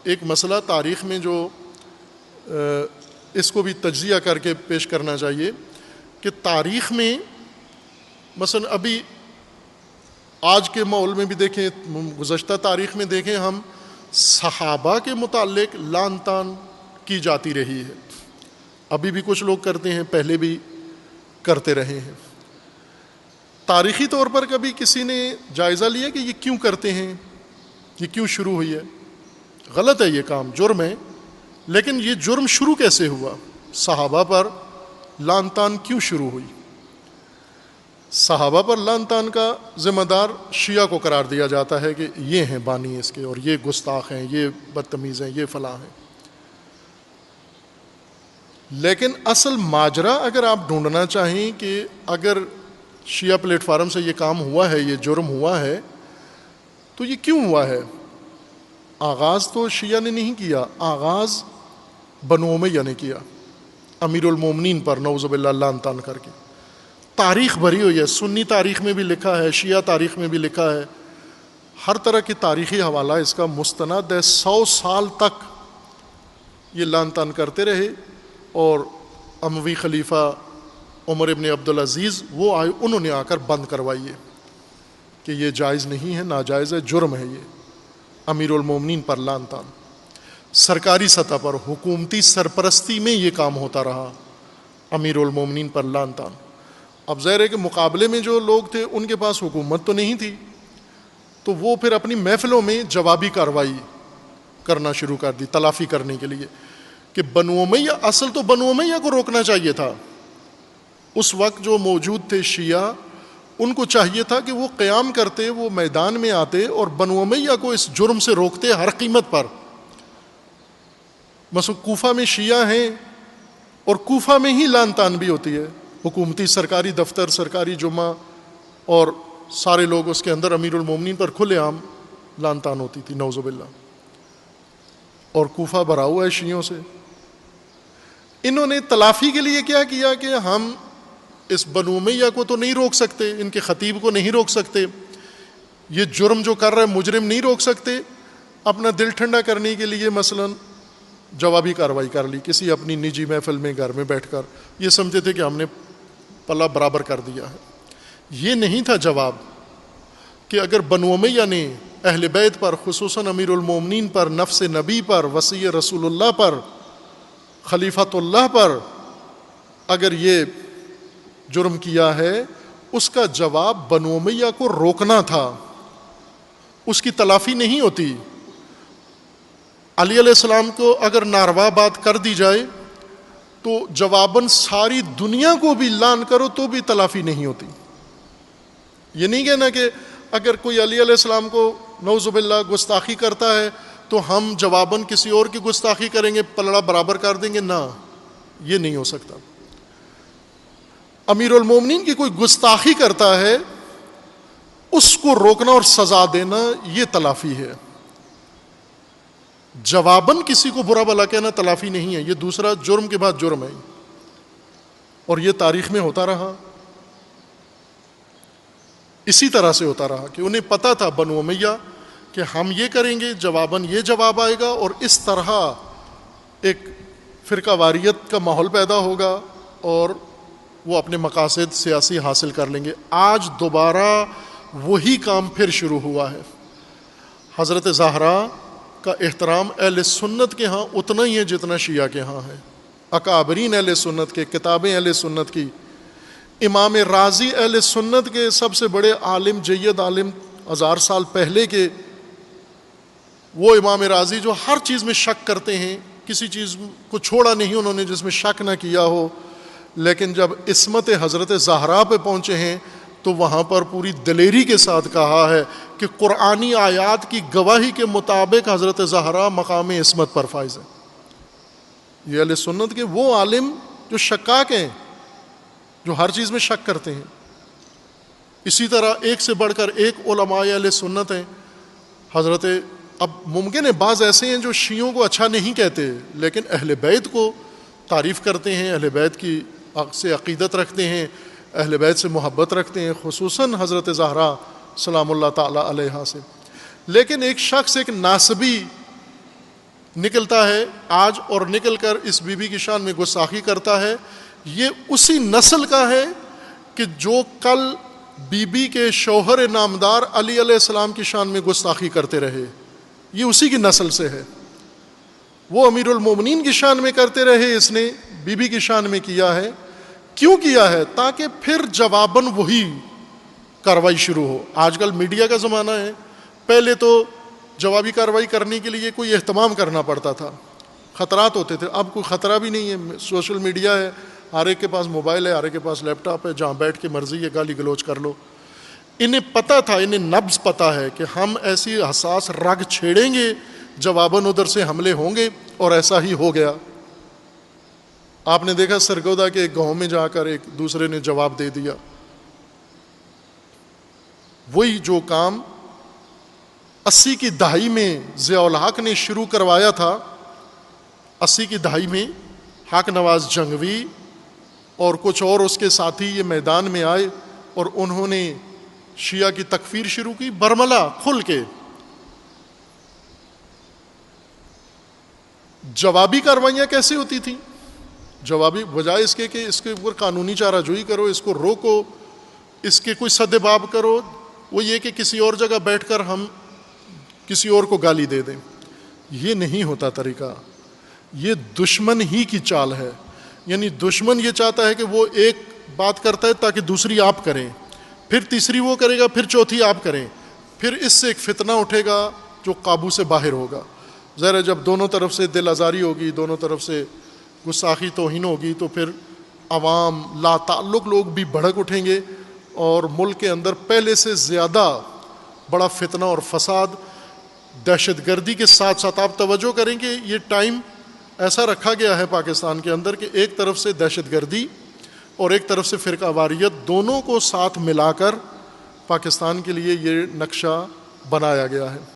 ایک مسئلہ تاریخ میں جو اس کو بھی تجزیہ کر کے پیش کرنا چاہیے کہ تاریخ میں مثلا ابھی آج کے ماحول میں بھی دیکھیں، گزشتہ تاریخ میں دیکھیں، ہم صحابہ کے متعلق لعن طعن کی جاتی رہی ہے، ابھی بھی کچھ لوگ کرتے ہیں، پہلے بھی کرتے رہے ہیں۔ تاریخی طور پر کبھی کسی نے جائزہ لیا کہ یہ کیوں کرتے ہیں، یہ کیوں شروع ہوئی ہے؟ غلط ہے، یہ کام جرم ہے، لیکن یہ جرم شروع کیسے ہوا؟ صحابہ پر لعن طعن کیوں شروع ہوئی؟ صحابہ پر لعن طعن کا ذمہ دار شیعہ کو قرار دیا جاتا ہے کہ یہ ہیں بانی اس کے، اور یہ گستاخ ہیں، یہ بدتمیز ہیں، یہ فلاں ہیں۔ لیکن اصل ماجرا اگر آپ ڈھونڈنا چاہیں کہ اگر شیعہ پلیٹ فارم سے یہ کام ہوا ہے، یہ جرم ہوا ہے، تو یہ کیوں ہوا ہے؟ آغاز تو شیعہ نے نہیں کیا، آغاز بنو امیہ نے کیا، امیر المومنین پر نعوذ باللہ لعن طعن کر کے۔ تاریخ بھری ہوئی ہے، سنی تاریخ میں بھی لکھا ہے، شیعہ تاریخ میں بھی لکھا ہے، ہر طرح کی تاریخی حوالہ اس کا مستند ہے۔ 100 سال تک یہ لعن طعن کرتے رہے، اور اموی خلیفہ عمر ابن عبدالعزیز وہ آئے، انہوں نے آ کر بند کروائی ہے کہ یہ جائز نہیں ہے، ناجائز ہے، جرم ہے یہ، امیر المومنین پر لعن طعن۔ سرکاری سطح پر حکومتی سرپرستی میں یہ کام ہوتا رہا، امیر المومنین پر لعن طعن۔ اب ظاہر ہے کہ مقابلے میں جو لوگ تھے ان کے پاس حکومت تو نہیں تھی، تو وہ پھر اپنی محفلوں میں جوابی کارروائی کرنا شروع کر دی تلافی کرنے کے لیے، کہ بنو امیہ، اصل تو بنو امیہ کو روکنا چاہیے تھا۔ اس وقت جو موجود تھے شیعہ، ان کو چاہیے تھا کہ وہ قیام کرتے، وہ میدان میں آتے اور بنو امیہ کو اس جرم سے روکتے ہر قیمت پر۔ مثلا کوفہ میں شیعہ ہیں، اور کوفہ میں ہی لعن طعن بھی ہوتی ہے، حکومتی سرکاری دفتر، سرکاری جمعہ، اور سارے لوگ اس کے اندر، امیر المومنین پر کھلے عام لعن طعن ہوتی تھی نعوذ باللہ، اور کوفہ بھرا ہوا ہے شیعوں سے۔ انہوں نے تلافی کے لیے کیا کیا کہ ہم اس بنو امیہ کو تو نہیں روک سکتے، ان کے خطیب کو نہیں روک سکتے، یہ جرم جو کر رہے مجرم نہیں روک سکتے، اپنا دل ٹھنڈا کرنے کے لیے مثلا جوابی کارروائی کر لی کسی اپنی نجی محفل میں، گھر میں بیٹھ کر، یہ سمجھتے تھے کہ ہم نے پلہ برابر کر دیا ہے۔ یہ نہیں تھا جواب کہ اگر بنو امیہ نے اہل بیت پر، خصوصاً امیر المومنین پر، نفس نبی پر، وصی رسول اللہ پر، خلیفۃ اللہ پر اگر یہ جرم کیا ہے، اس کا جواب بنو امیہ کو روکنا تھا، اس کی تلافی نہیں ہوتی۔ علی علیہ السلام کو اگر ناروا بات کر دی جائے تو جواباً ساری دنیا کو بھی لعن کرو تو بھی تلافی نہیں ہوتی۔ یہ نہیں کہنا کہ اگر کوئی علی علیہ السلام کو نعوذ باللہ گستاخی کرتا ہے تو ہم جواباً کسی اور کی گستاخی کریں گے، پلڑا برابر کر دیں گے، نہ، یہ نہیں ہو سکتا۔ امیر المومنین کی کوئی گستاخی کرتا ہے، اس کو روکنا اور سزا دینا، یہ تلافی ہے۔ جواباً کسی کو برا بھلا کہنا تلافی نہیں ہے، یہ دوسرا جرم کے بعد جرم ہے، اور یہ تاریخ میں ہوتا رہا، اسی طرح سے ہوتا رہا کہ انہیں پتہ تھا بنو امیہ کہ ہم یہ کریں گے، جواباً یہ جواب آئے گا، اور اس طرح ایک فرقہ واریت کا ماحول پیدا ہوگا اور وہ اپنے مقاصد سیاسی حاصل کر لیں گے۔ آج دوبارہ وہی کام پھر شروع ہوا ہے۔ حضرت زہرا کا احترام اہل سنت کے ہاں اتنا ہی ہے جتنا شیعہ کے ہاں ہے۔ اکابرین اہل سنت کے، کتابیں اہل سنت کی، امام رازی اہل سنت کے سب سے بڑے عالم، جید عالم 1000 سال پہلے کے، وہ امام رازی جو ہر چیز میں شک کرتے ہیں، کسی چیز کو چھوڑا نہیں انہوں نے جس میں شک نہ کیا ہو، لیکن جب عصمت حضرت زہرا پہ پہنچے ہیں تو وہاں پر پوری دلیری کے ساتھ کہا ہے کہ قرآنی آیات کی گواہی کے مطابق حضرت زہرا مقام عصمت پر فائز ہے۔ یہ اہل سنت کے وہ عالم جو شکاک ہیں، جو ہر چیز میں شک کرتے ہیں۔ اسی طرح ایک سے بڑھ کر ایک علماء اہل سنت ہیں۔ حضرت، اب ممکن ہے بعض ایسے ہیں جو شیعوں کو اچھا نہیں کہتے لیکن اہل بیت کو تعریف کرتے ہیں، اہل بیت کی سے عقیدت رکھتے ہیں، اہل بیت سے محبت رکھتے ہیں، خصوصاً حضرت زہرا سلام اللہ تعالی علیہا سے۔ لیکن ایک شخص، ایک ناسبی نکلتا ہے آج اور نکل کر اس بی بی کی شان میں گستاخی کرتا ہے، یہ اسی نسل کا ہے کہ جو کل بی بی کے شوہر نامدار علی علیہ السلام کی شان میں گستاخی کرتے رہے، یہ اسی کی نسل سے ہے۔ وہ امیر المومنین کی شان میں کرتے رہے، اس نے بی بی کی شان میں کیا ہے۔ کیوں کیا ہے؟ تاکہ پھر جواباً وہی کارروائی شروع ہو۔ آج کل میڈیا کا زمانہ ہے، پہلے تو جوابی کارروائی کرنے کے لیے کوئی اہتمام کرنا پڑتا تھا، خطرات ہوتے تھے، اب کوئی خطرہ بھی نہیں ہے، سوشل میڈیا ہے، ہر ایک کے پاس موبائل ہے، ہر ایک کے پاس لیپ ٹاپ ہے، جہاں بیٹھ کے مرضی ہے گالی گلوچ کر لو۔ انہیں پتہ تھا، انہیں نبض پتہ ہے کہ ہم ایسی حساس رگ چھیڑیں گے، جواباً ادھر سے حملے ہوں گے، اور ایسا ہی ہو گیا۔ آپ نے دیکھا سرگودا کے ایک گاؤں میں جا کر ایک دوسرے نے جواب دے دیا، وہی جو کام 80 کی دہائی میں ضیاء الحق نے شروع کروایا تھا۔ 80 کی دہائی میں حق نواز جنگوی اور کچھ اور اس کے ساتھی یہ میدان میں آئے اور انہوں نے شیعہ کی تکفیر شروع کی، برملا کھل کے۔ جوابی کاروائیاں کیسے ہوتی تھیں؟ جوابی بجائے اس کے کہ اس کے اوپر قانونی چارہ جوئی کرو، اس کو روکو، اس کے کوئی سد باب کرو، وہ یہ کہ کسی اور جگہ بیٹھ کر ہم کسی اور کو گالی دے دیں، یہ نہیں ہوتا طریقہ۔ یہ دشمن ہی کی چال ہے، یعنی دشمن یہ چاہتا ہے کہ وہ ایک بات کرتا ہے تاکہ دوسری آپ کریں، پھر تیسری وہ کرے گا، پھر چوتھی آپ کریں، پھر اس سے ایک فتنہ اٹھے گا جو قابو سے باہر ہوگا۔ ظاہر ہے جب دونوں طرف سے دل آزاری ہوگی، دونوں طرف سے گستاخی توہین ہوگی، تو پھر عوام لا تعلق لوگ بھی بھڑک اٹھیں گے، اور ملک کے اندر پہلے سے زیادہ بڑا فتنہ اور فساد، دہشت گردی کے ساتھ ساتھ آپ توجہ کریں کہ یہ ٹائم ایسا رکھا گیا ہے پاکستان کے اندر کہ ایک طرف سے دہشت گردی اور ایک طرف سے فرقہ واریت، دونوں کو ساتھ ملا کر پاکستان کے لیے یہ نقشہ بنایا گیا ہے۔